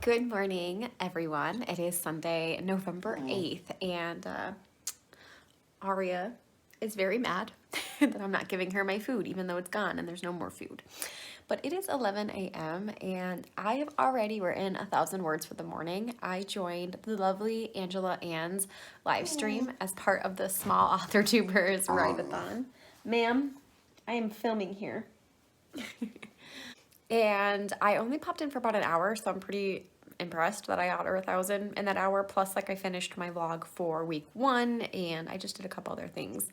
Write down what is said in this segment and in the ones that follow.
Good morning, everyone. It is Sunday, November 8th, and Aria is very mad that I'm not giving her my food, even though it's gone and there's no more food. But it is 11 a.m. and I have already written 1,000 words for the morning. I joined the lovely Angela Ann's live stream as part of the small Authortubers Write-a-Thon. Ma'am, I am filming here. And I only popped in for about an hour, so I'm pretty impressed that I got her 1,000 in that hour. Plus, like, I finished my vlog for week 1, and I just did a couple other things.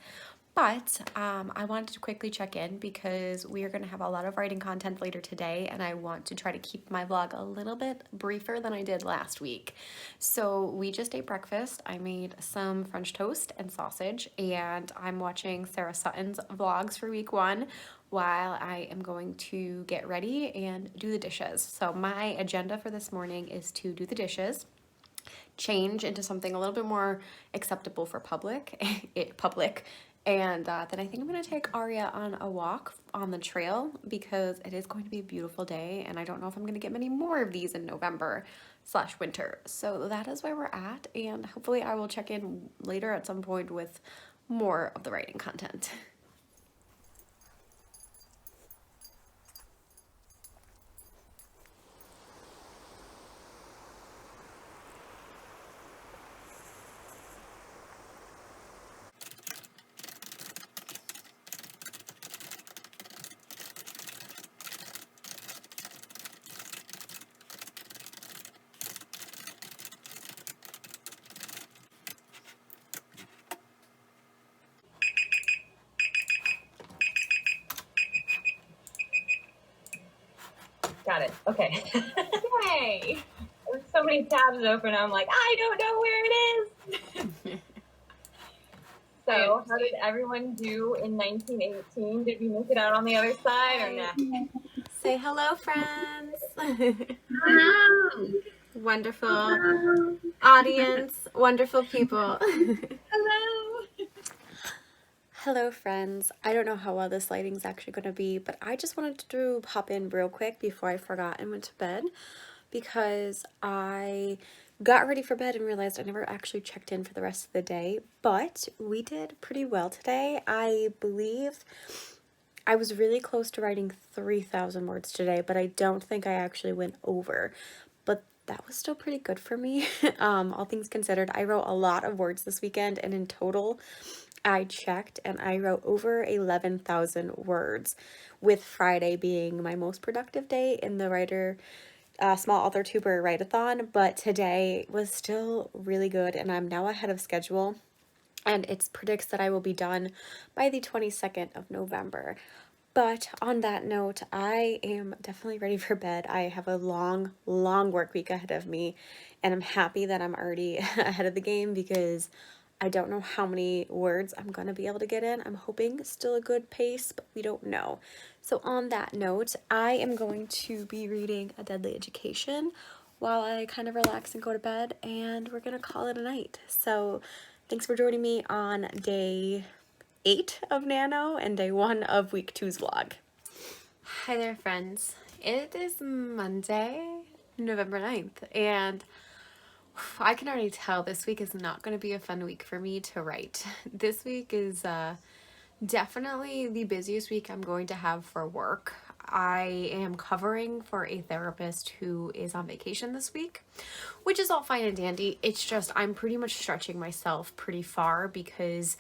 But I wanted to quickly check in because we are going to have a lot of writing content later today, and I want to try to keep my vlog a little bit briefer than I did last week. So we just ate breakfast. I made some French toast and sausage, and I'm watching Sarah Sutton's vlogs for week 1 while I am going to get ready and do the dishes. So my agenda for this morning is to do the dishes, change into something a little bit more acceptable for public, and then I think I'm gonna take Aria on a walk on the trail because it is going to be a beautiful day, and I don't know if I'm gonna get many more of these in November/winter. So that is where we're at, and hopefully I will check in later at some point with more of the writing content. Got it. Okay. Yay! There's so many tabs open. I'm like, I don't know where it is. So, how did everyone do in 1918? Did we make it out on the other side or not? Say hello, friends. Hello! Wonderful audience, wonderful people. Hello! Hello, friends. I don't know how well this lighting's actually going to be, but I just wanted to pop in real quick before I forgot and went to bed because I got ready for bed and realized I never actually checked in for the rest of the day, but we did pretty well today. I believe I was really close to writing 3,000 words today, but I don't think I actually went over. But that was still pretty good for me, all things considered. I wrote a lot of words this weekend, and in total, I checked and I wrote over 11,000 words, with Friday being my most productive day in the small Authortuber Write-a-Thon, but today was still really good, and I'm now ahead of schedule. And it predicts that I will be done by the 22nd of November. But on that note, I am definitely ready for bed. I have a long, long work week ahead of me, and I'm happy that I'm already ahead of the game because I don't know how many words I'm going to be able to get in. I'm hoping still a good pace, but we don't know. So on that note, I am going to be reading A Deadly Education while I kind of relax and go to bed, and we're going to call it a night. So thanks for joining me on day 8 of NaNo and day 1 of week 2's vlog. Hi there, friends. It is Monday, November 9th, and I can already tell this week is not going to be a fun week for me to write. This week is definitely the busiest week I'm going to have for work. I am covering for a therapist who is on vacation this week, which is all fine and dandy. It's just I'm pretty much stretching myself pretty far because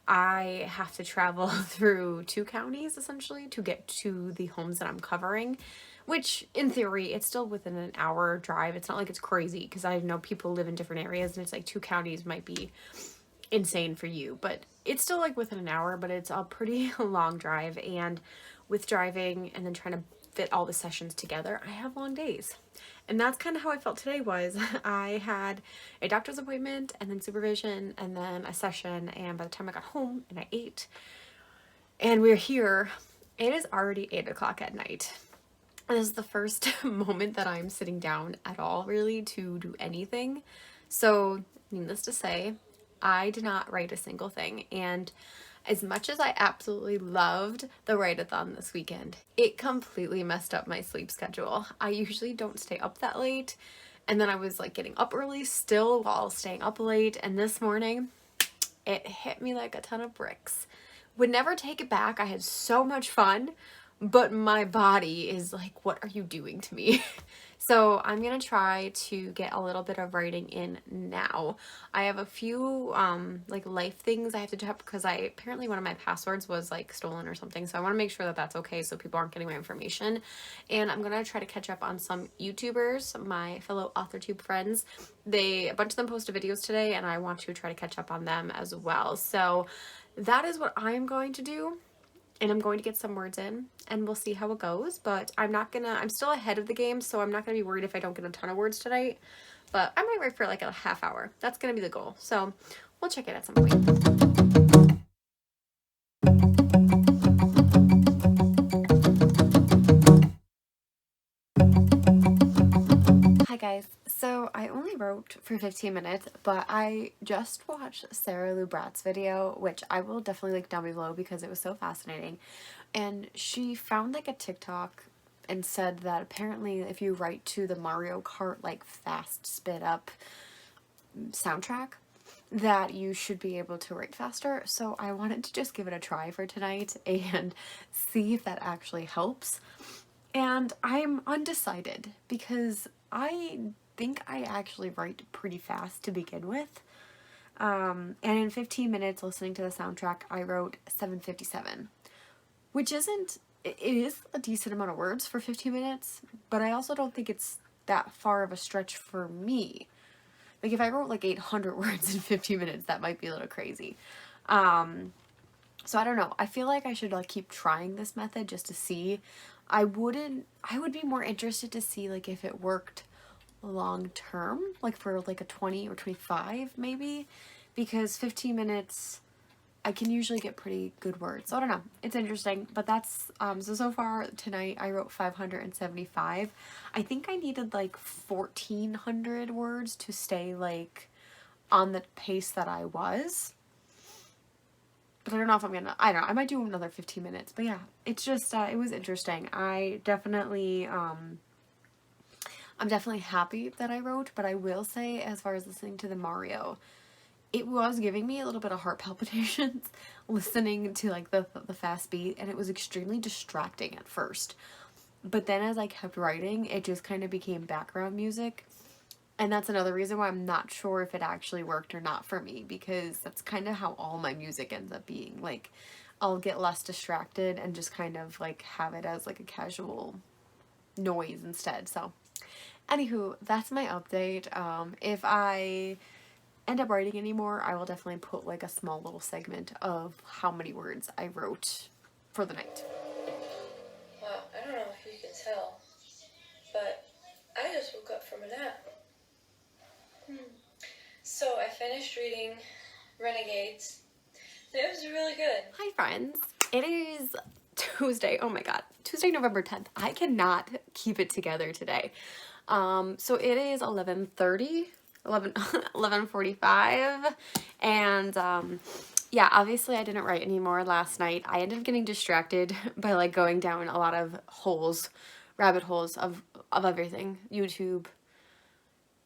I have to travel through 2 counties essentially to get to the homes that I'm covering, which in theory it's still within an hour drive. It's not like it's crazy because I know people live in different areas and it's like 2 counties might be insane for you, but it's still like within an hour, but it's a pretty long drive, and with driving and then trying to fit all the sessions together, I have long days. And that's kind of how I felt today was I had a doctor's appointment and then supervision and then a session, and by the time I got home and I ate and we're here, it is already 8 o'clock at night. And this is the first moment that I'm sitting down at all really to do anything. So needless to say, I did not write a single thing, and as much as I absolutely loved the write-a-thon this weekend, it completely messed up my sleep schedule. I usually don't stay up that late, And then I was like getting up early still while staying up late. And this morning it hit me like a ton of bricks. Would never take it back. I had so much fun, but my body is like, what are you doing to me? So I'm gonna try to get a little bit of writing in now. I have a few like life things I have to do because apparently one of my passwords was like stolen or something. So I want to make sure that that's okay so people aren't getting my information. And I'm gonna try to catch up on some YouTubers, my fellow Authortube friends. A bunch of them posted videos today, and I want to try to catch up on them as well. So that is what I'm going to do. And I'm going to get some words in and we'll see how it goes, but I'm still ahead of the game, so I'm not gonna be worried if I don't get a ton of words tonight, but I might write for like a half hour. That's gonna be the goal. So we'll check it at some point. Hi guys, so I only wrote for 15 minutes, but I just watched Sarah Lou Brat's video, which I will definitely link down below because it was so fascinating. And she found like a TikTok and said that apparently if you write to the Mario Kart like fast sped up soundtrack, that you should be able to write faster. So I wanted to just give it a try for tonight and see if that actually helps. And I'm undecided because I think I actually write pretty fast to begin with. And in 15 minutes listening to the soundtrack, I wrote 757, which it is a decent amount of words for 15 minutes, but I also don't think it's that far of a stretch for me. Like if I wrote like 800 words in 15 minutes, that might be a little crazy. So I don't know. I feel like I should like keep trying this method just to see. I would be more interested to see like if it worked long term, like for like a 20 or 25 maybe, because 15 minutes I can usually get pretty good words. So I don't know. It's interesting, but that's so far tonight I wrote 575. I think I needed like 1400 words to stay like on the pace that I was. But I don't know if I don't know, I might do another 15 minutes, but yeah, it's just, it was interesting. I'm definitely happy that I wrote, but I will say, as far as listening to the Mario, it was giving me a little bit of heart palpitations listening to like the fast beat, and it was extremely distracting at first. But then as I kept writing, it just kind of became background music. And that's another reason why I'm not sure if it actually worked or not for me, because that's kind of how all my music ends up being. Like, I'll get less distracted and just kind of like have it as like a casual noise instead. So, anywho, that's my update. If I end up writing anymore, I will definitely put like a small little segment of how many words I wrote for the night. Wow, I don't know if you can tell, but I just woke up from a nap. So I finished reading Renegades, and it was really good. Hi friends, it is Tuesday. Oh my god, Tuesday, November 10th. I cannot keep it together today. So it is 11:45, and yeah, obviously I didn't write anymore last night. I ended up getting distracted by like going down a lot of rabbit holes of everything, YouTube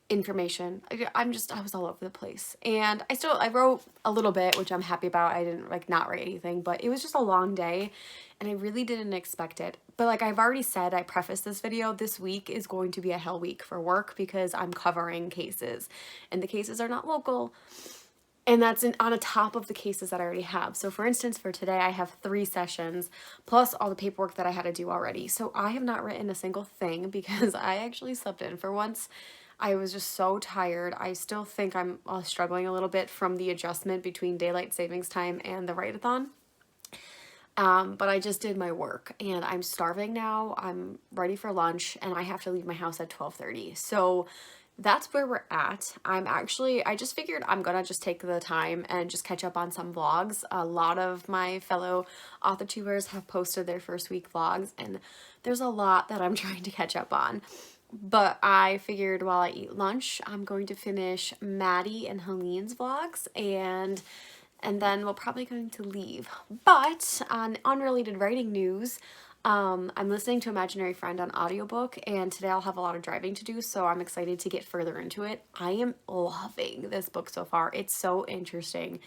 information. I was all over the place, and I wrote a little bit, which I'm happy about. I didn't like not write anything, but it was just a long day and I really didn't expect it. But like I've already said, I prefaced this video, this week is going to be a hell week for work because I'm covering cases, and the cases are not local, and that's on a top of the cases that I already have. So for instance, for today, I have 3 sessions plus all the paperwork that I had to do already. So I have not written a single thing because I actually slept in for once. I was just so tired. I still think I'm struggling a little bit from the adjustment between daylight savings time and the Write-a-Thon. But I just did my work and I'm starving now. I'm ready for lunch and I have to leave my house at 12:30. So that's where we're at. I just figured I'm gonna just take the time and just catch up on some vlogs. A lot of my fellow Authortubers have posted their first week vlogs, and there's a lot that I'm trying to catch up on. But I figured while I eat lunch, I'm going to finish Maddie and Helene's vlogs, and then we're probably going to leave. But on unrelated writing news, I'm listening to Imaginary Friend on audiobook, and today I'll have a lot of driving to do, so I'm excited to get further into it. I am loving this book so far. It's so interesting.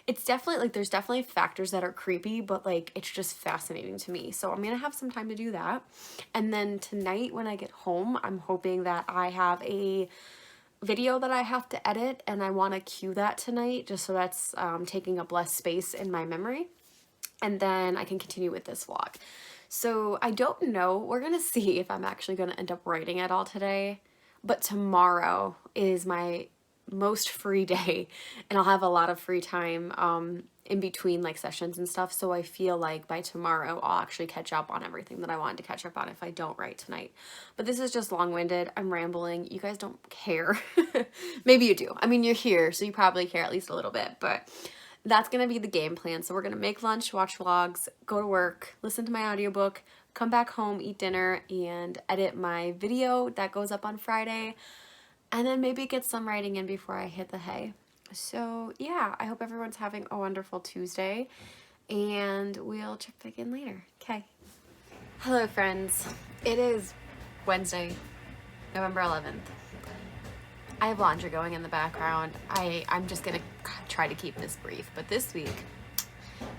It's definitely, like, there's definitely factors that are creepy, but, like, it's just fascinating to me. So I'm gonna have some time to do that. And then tonight when I get home, I'm hoping that I have a video that I have to edit, and I want to cue that tonight just so that's taking up less space in my memory. And then I can continue with this vlog. So I don't know. We're going to see if I'm actually going to end up writing it all today. But tomorrow is my most free day, and I'll have a lot of free time in between like sessions and stuff. So I feel like by tomorrow I'll actually catch up on everything that I wanted to catch up on if I don't write tonight. But this is just long-winded. I'm rambling. You guys don't care. Maybe you do. I mean, you're here, so you probably care at least a little bit. But that's going to be the game plan. So we're going to make lunch, watch vlogs, go to work, listen to my audiobook, come back home, eat dinner, and edit my video that goes up on Friday. And then maybe get some writing in before I hit the hay. So yeah, I hope everyone's having a wonderful Tuesday, and we'll check back in later. Okay. Hello friends. It is Wednesday, November 11th. I have laundry going in the background. I'm just gonna try to keep this brief, but this week,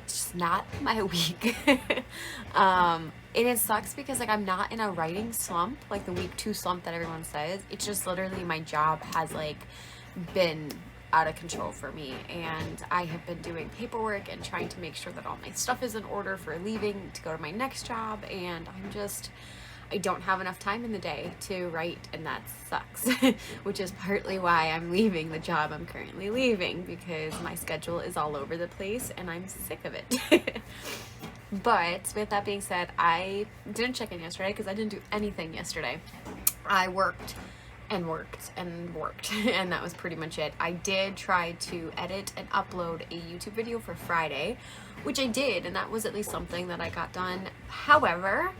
it's just not my week. And it sucks because like I'm not in a writing slump, like the week 2 slump that everyone says. It's just literally my job has like been out of control for me, and I have been doing paperwork and trying to make sure that all my stuff is in order for leaving to go to my next job, and I don't have enough time in the day to write, and that sucks, which is partly why I'm leaving the job I'm currently leaving, because my schedule is all over the place and I'm sick of it. But with that being said, I didn't check in yesterday because I didn't do anything yesterday. I worked and worked and worked, and that was pretty much it. I did try to edit and upload a YouTube video for Friday, which I did, and that was at least something that I got done. However,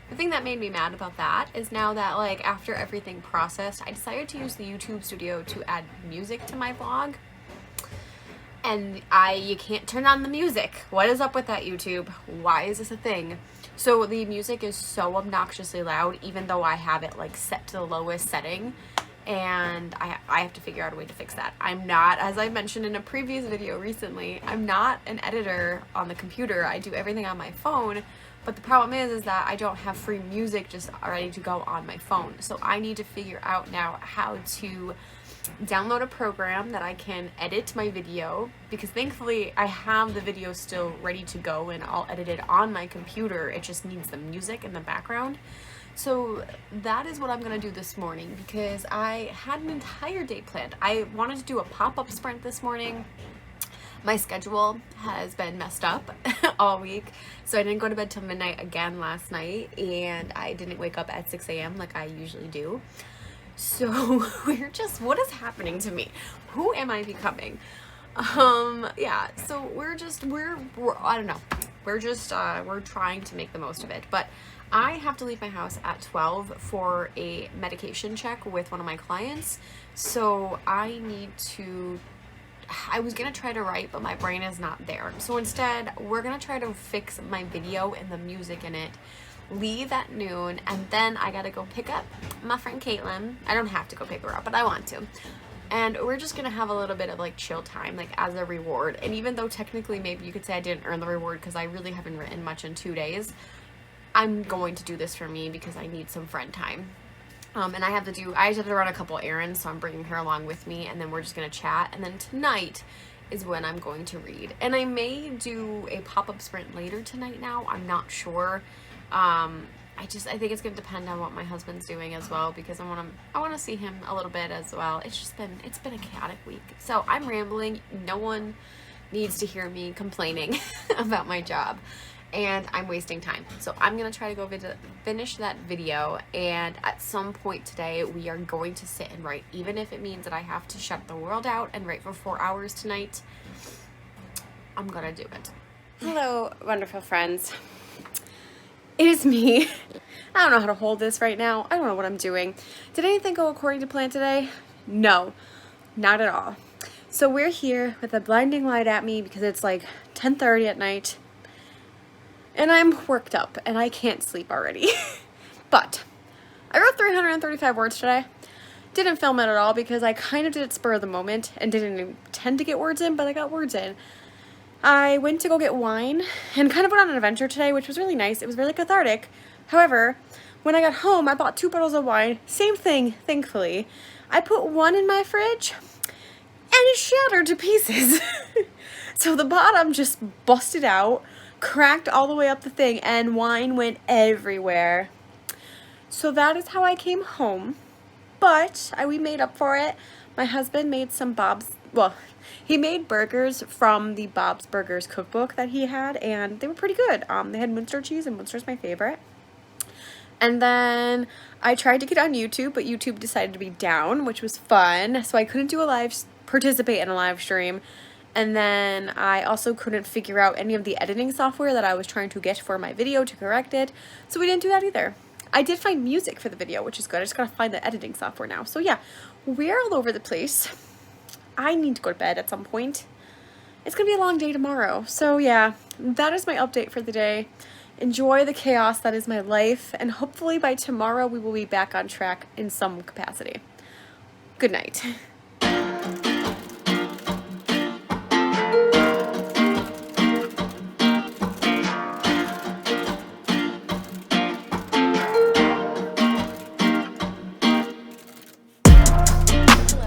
the thing that made me mad about that is now that like after everything processed, I decided to use the YouTube studio to add music to my vlog. And you can't turn on the music. What is up with that, YouTube? Why is this a thing? So the music is so obnoxiously loud, even though I have it like set to the lowest setting. And I have to figure out a way to fix that. I'm not, as I mentioned in a previous video recently, I'm not an editor on the computer. I do everything on my phone. But the problem is that I don't have free music just ready to go on my phone. So I need to figure out now how to download a program that I can edit my video, because thankfully I have the video still ready to go and I'll edit it on my computer. It just needs the music in the background. So that is what I'm gonna do this morning, because I had an entire day planned. I wanted to do a pop-up sprint this morning. My schedule has been messed up all week, so I didn't go to bed till midnight again last night, and I didn't wake up at 6 a.m. like I usually do. So what is happening to me? Who am I becoming? Yeah, so we're I don't know. We're trying to make the most of it, but I have to leave my house at 12 for a medication check with one of my clients. So I was gonna try to write, but my brain is not there. So instead, we're gonna try to fix my video and the music in it, leave at noon, and then I gotta go pick up my friend Caitlin. I don't have to go pick her up, but I want to. And we're just gonna have a little bit of like chill time, like as a reward. And even though technically maybe you could say I didn't earn the reward because I really haven't written much in 2 days, I'm going to do this for me because I need some friend time. And I have to run a couple errands, so I'm bringing her along with me, and then we're just gonna chat. And then tonight is when I'm going to read. And I may do a pop-up sprint later tonight now. I'm not sure. I think it's gonna depend on what my husband's doing as well, because I wanna see him a little bit as well. It's been a chaotic week. So I'm rambling. No one needs to hear me complaining about my job, and I'm wasting time. So I'm gonna try to go finish that video, and at some point today we are going to sit and write, even if it means that I have to shut the world out and write for 4 hours tonight. I'm gonna do it. Hello, wonderful friends. It is me. I don't know how to hold this right now. I don't know what I'm doing. Did anything go according to plan today? No, not at all. So we're here with a blinding light at me because it's like 10:30 at night. and I'm worked up and I can't sleep already. But I wrote 335 words today. Didn't film it at all because I kind of did it spur of the moment and didn't intend to get words in, but I got words in. I went to go get wine and kind of went on an adventure today, which was really nice. It was really cathartic. However, when I got home, I bought 2 bottles of wine. Same thing, thankfully. I put one in my fridge and it shattered to pieces. So the bottom just busted out, cracked all the way up the thing, and wine went everywhere. So that is how I came home. But we made up for it. My husband made some he made burgers from the Bob's Burgers cookbook that he had, and they were pretty good. They had Munster cheese, and Munster's my favorite. And then I tried to get on YouTube, but YouTube decided to be down, which was fun. So I couldn't participate in a live stream. And then I also couldn't figure out any of the editing software that I was trying to get for my video to correct it. So we didn't do that either. I did find music for the video, which is good. I just gotta find the editing software now. So yeah, we're all over the place. I need to go to bed at some point. It's gonna be a long day tomorrow. So yeah, that is my update for the day. Enjoy the chaos that is my life, and hopefully by tomorrow we will be back on track in some capacity. Good night.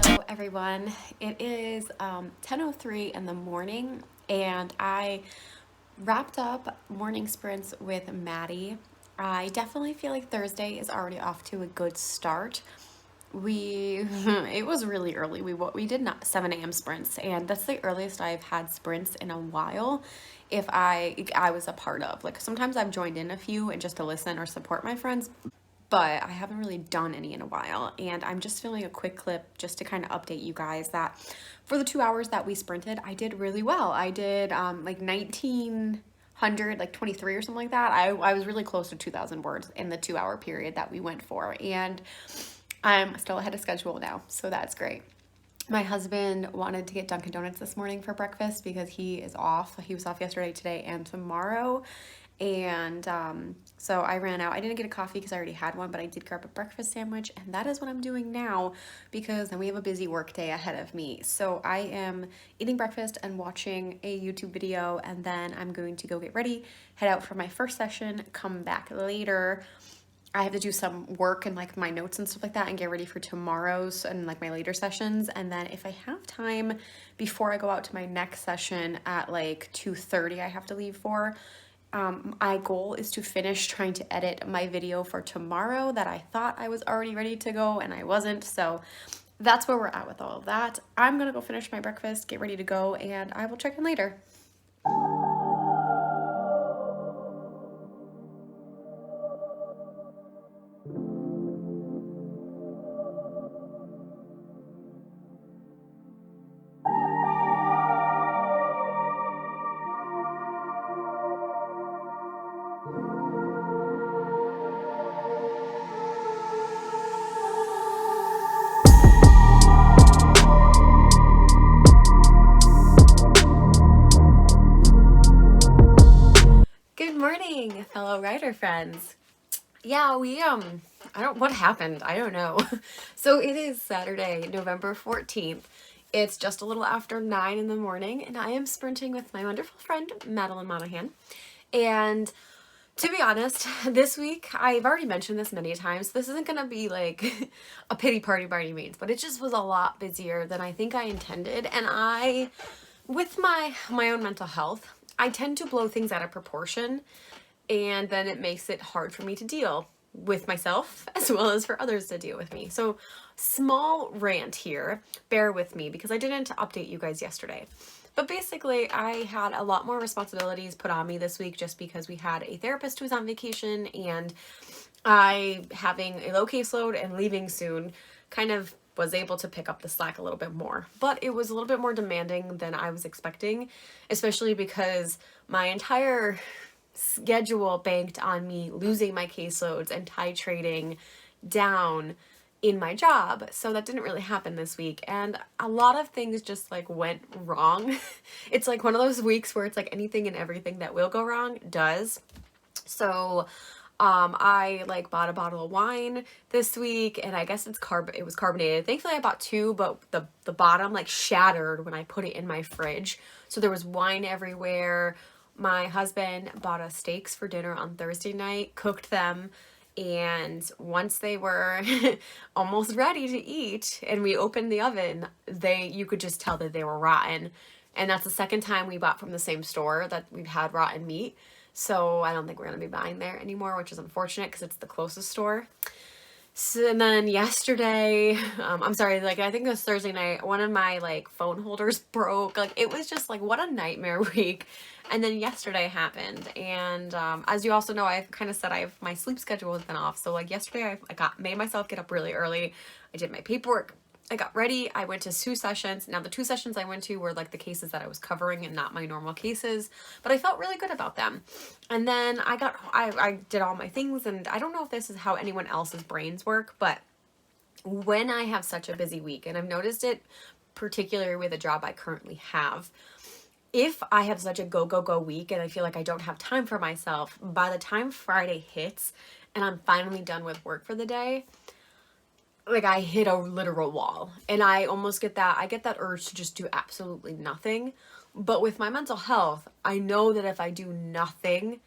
Hello everyone. It is 10:03 in the morning, and I wrapped up morning sprints with Maddie. I definitely feel like Thursday is already off to a good start. It was really early. We did not 7 a.m. sprints, and that's the earliest I've had sprints in a while. If I was a part of, like, sometimes I've joined in a few and just to listen or support my friends, but I haven't really done any in a while. And I'm just filming a quick clip just to kind of update you guys that for the 2 hours that we sprinted, I did really well. I did like 1900, like 23 or something like that. I was really close to 2,000 words in the 2 hour period that we went for. And I'm still ahead of schedule now, so that's great. My husband wanted to get Dunkin' Donuts this morning for breakfast because he is off. He was off yesterday, today, and tomorrow. And so I ran out. I didn't get a coffee because I already had one, but I did grab a breakfast sandwich, and that is what I'm doing now because then we have a busy work day ahead of me. So I am eating breakfast and watching a YouTube video, and then I'm going to go get ready, head out for my first session, come back later. I have to do some work and like my notes and stuff like that and get ready for tomorrow's and like my later sessions. And then if I have time before I go out to my next session at like 2:30, I have to leave for. My goal is to finish trying to edit my video for tomorrow that I thought I was already ready to go and I wasn't. So that's where we're at with all of that. I'm gonna go finish my breakfast, get ready to go, and I will check in later. Good morning, fellow writer friends. Yeah, what happened? I don't know. So it is Saturday, November 14th. It's just a little after 9 in the morning, and I am sprinting with my wonderful friend, Madeline Monahan. And to be honest, this week, I've already mentioned this many times, this isn't going to be like a pity party by any means, but it just was a lot busier than I think I intended. And with my own mental health, I tend to blow things out of proportion, and then it makes it hard for me to deal with myself as well as for others to deal with me. So small rant here, bear with me because I didn't update you guys yesterday. But basically, I had a lot more responsibilities put on me this week just because we had a therapist who was on vacation, and I, having a low caseload and leaving soon, kind of was able to pick up the slack a little bit more. But it was a little bit more demanding than I was expecting, especially because my entire schedule banked on me losing my caseloads and titrating down in my job. So that didn't really happen this week. And a lot of things just like went wrong. It's like one of those weeks where it's like anything and everything that will go wrong does. So I like bought a bottle of wine this week, and I guess it was carbonated. Thankfully I bought 2, but the bottom like shattered when I put it in my fridge. So there was wine everywhere. My husband bought us steaks for dinner on Thursday night, cooked them, and once they were almost ready to eat and we opened the oven, you could just tell that they were rotten. And that's the second time we bought from the same store that we've had rotten meat. So I don't think we're going to be buying there anymore, which is unfortunate because it's the closest store. So, and then yesterday, I'm sorry, like I think it was Thursday night, one of my like phone holders broke. Like it was just like what a nightmare week. And then yesterday happened. And as you also know, I've kind of said my sleep schedule has been off. So like yesterday I made myself get up really early. I did my paperwork. I got ready. I went to 2 sessions. Now the 2 sessions I went to were like the cases that I was covering and not my normal cases, but I felt really good about them. And then I did all my things, and I don't know if this is how anyone else's brains work, but when I have such a busy week, and I've noticed it particularly with a job I currently have, if I have such a go, go, go week and I feel like I don't have time for myself, by the time Friday hits and I'm finally done with work for the day, like I hit a literal wall, and I almost get that urge to just do absolutely nothing. But with my mental health, I know that if I do nothing,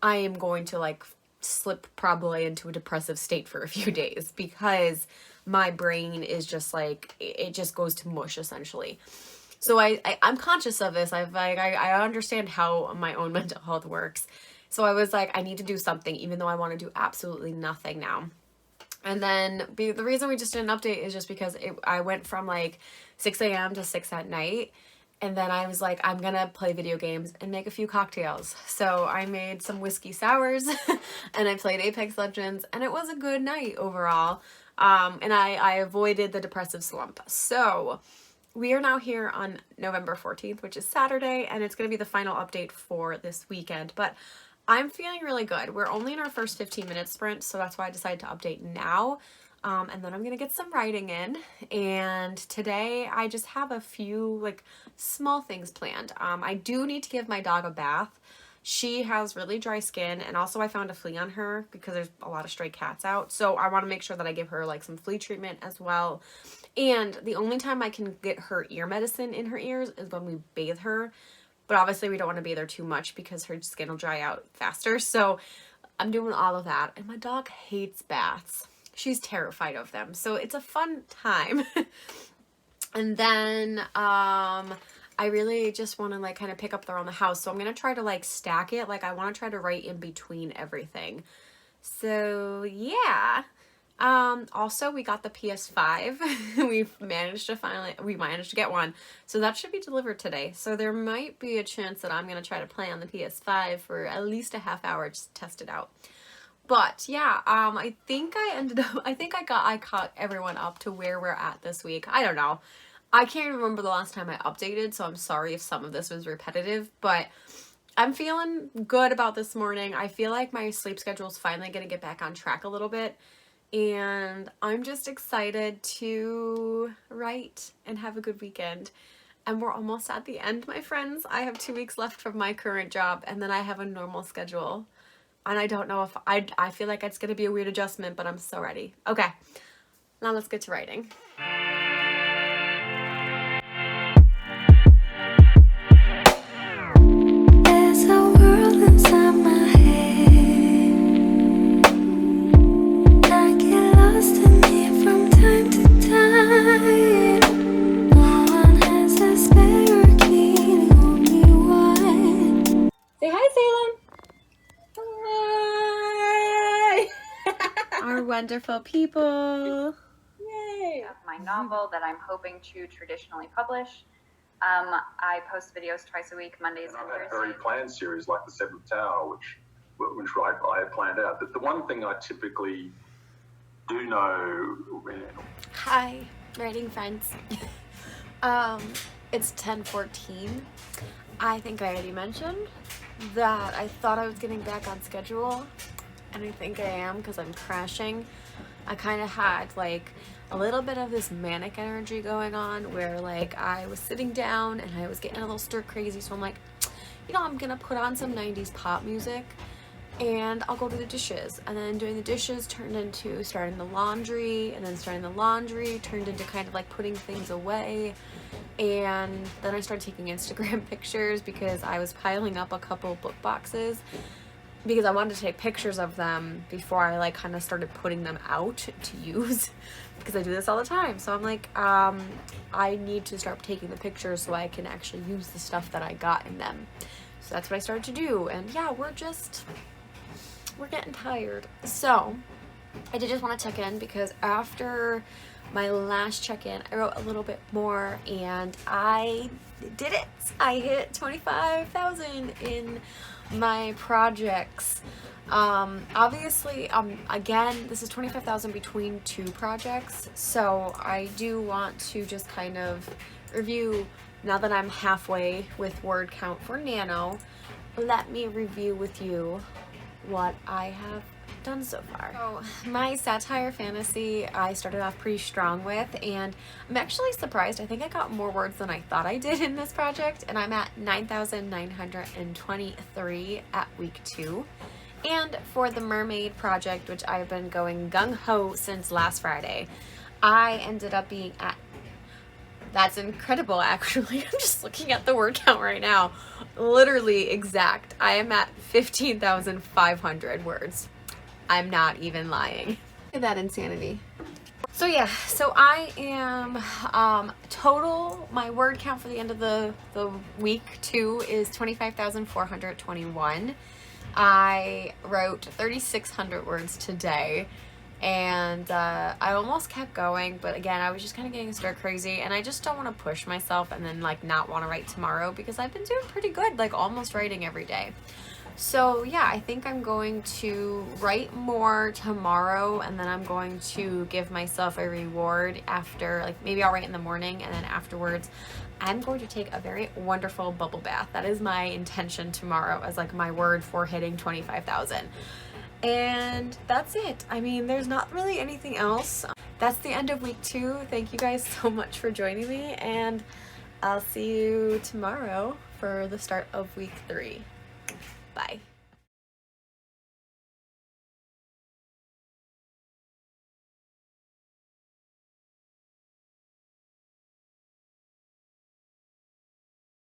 I am going to like slip probably into a depressive state for a few days because my brain is just like, it just goes to mush essentially. So I'm conscious of this. I understand how my own mental health works. So I was like, I need to do something even though I want to do absolutely nothing now. And then the reason we just did an update is just because I went from like 6 a.m. to 6 at night. And then I was like, I'm going to play video games and make a few cocktails. So I made some whiskey sours and I played Apex Legends, and it was a good night overall. And I avoided the depressive slump. So we are now here on November 14th, which is Saturday, and it's going to be the final update for this weekend. But I'm feeling really good. We're only in our first 15-minute sprint, so that's why I decided to update now. And then I'm going to get some writing in. And today I just have a few like small things planned. I do need to give my dog a bath. She has really dry skin, and also I found a flea on her because there's a lot of stray cats out. So I want to make sure that I give her like some flea treatment as well. And the only time I can get her ear medicine in her ears is when we bathe her. But obviously we don't want to bathe her too much because her skin will dry out faster. So I'm doing all of that. And my dog hates baths. She's terrified of them. So it's a fun time. And then I really just want to like kind of pick up around the house. So I'm going to try to like stack it. Like I want to try to write in between everything. So yeah. Also we got the PS5. we managed to get one. So that should be delivered today. So there might be a chance that I'm going to try to play on the PS5 for at least a half hour just to test it out. But yeah, I think I caught everyone up to where we're at this week. I don't know. I can't remember the last time I updated, so I'm sorry if some of this was repetitive, but I'm feeling good about this morning. I feel like my sleep schedule is finally going to get back on track a little bit. And I'm just excited to write and have a good weekend. And we're almost at the end, my friends. I have 2 weeks left from my current job, and then I have a normal schedule. And I don't know if I feel like it's going to be a weird adjustment, but I'm so ready. Okay, now let's get to writing. There's a world inside my head. I get lost in it from time to time. No one has a spare key, only one. Say hi, Salem. Hi. Our wonderful people. Yay. Of my novel that I'm hoping to traditionally publish. I post videos twice a week, Mondays and I've had Thursdays. very planned series like The Seventh Tower, which I had planned out. The one thing I typically do know. Hi, writing friends. It's 10:14. I think I already mentioned that I thought I was getting back on schedule, and I think I am because I'm crashing. I kind of had like a little bit of this manic energy going on where like I was sitting down and I was getting a little stir crazy. So I'm like, you know, I'm gonna put on some 90s pop music and I'll go do the dishes. And then doing the dishes turned into starting the laundry, and then starting the laundry turned into kind of like putting things away. And then I started taking Instagram pictures because I was piling up a couple book boxes because I wanted to take pictures of them before I like kind of started putting them out to use because I do this all the time. So I'm like, I need to start taking the pictures so I can actually use the stuff that I got in them. So that's what I started to do. And yeah, we're getting tired. So I did just want to check in because after my last check-in, I wrote a little bit more and I did it. I hit 25,000 in my projects. Obviously, again, this is 25,000 between 2 projects. So I do want to just kind of review, now that I'm halfway with word count for Nano, let me review with you what I have done so far. So my satire fantasy I started off pretty strong with, and I'm actually surprised. I think I got more words than I thought I did in this project, and I'm at 9,923 at week 2. And for the mermaid project, which I've been going gung-ho since last Friday, I ended up being at, that's incredible actually, I'm just looking at the word count right now, literally exact. I am at 15,500 words. I'm not even lying. Look at that insanity. So yeah, so I am, total, my word count for the end of the week 2 is 25,421. I wrote 3,600 words today, and I almost kept going, but again, I was just kind of getting stir crazy, and I just don't want to push myself and then like not want to write tomorrow because I've been doing pretty good, like almost writing every day. So yeah, I think I'm going to write more tomorrow, and then I'm going to give myself a reward after, like maybe I'll write in the morning, and then afterwards I'm going to take a very wonderful bubble bath. That is my intention tomorrow as like my word for hitting 25,000. And that's it. I mean, there's not really anything else. That's the end of week 2. Thank you guys so much for joining me, and I'll see you tomorrow for the start of week 3. Bye.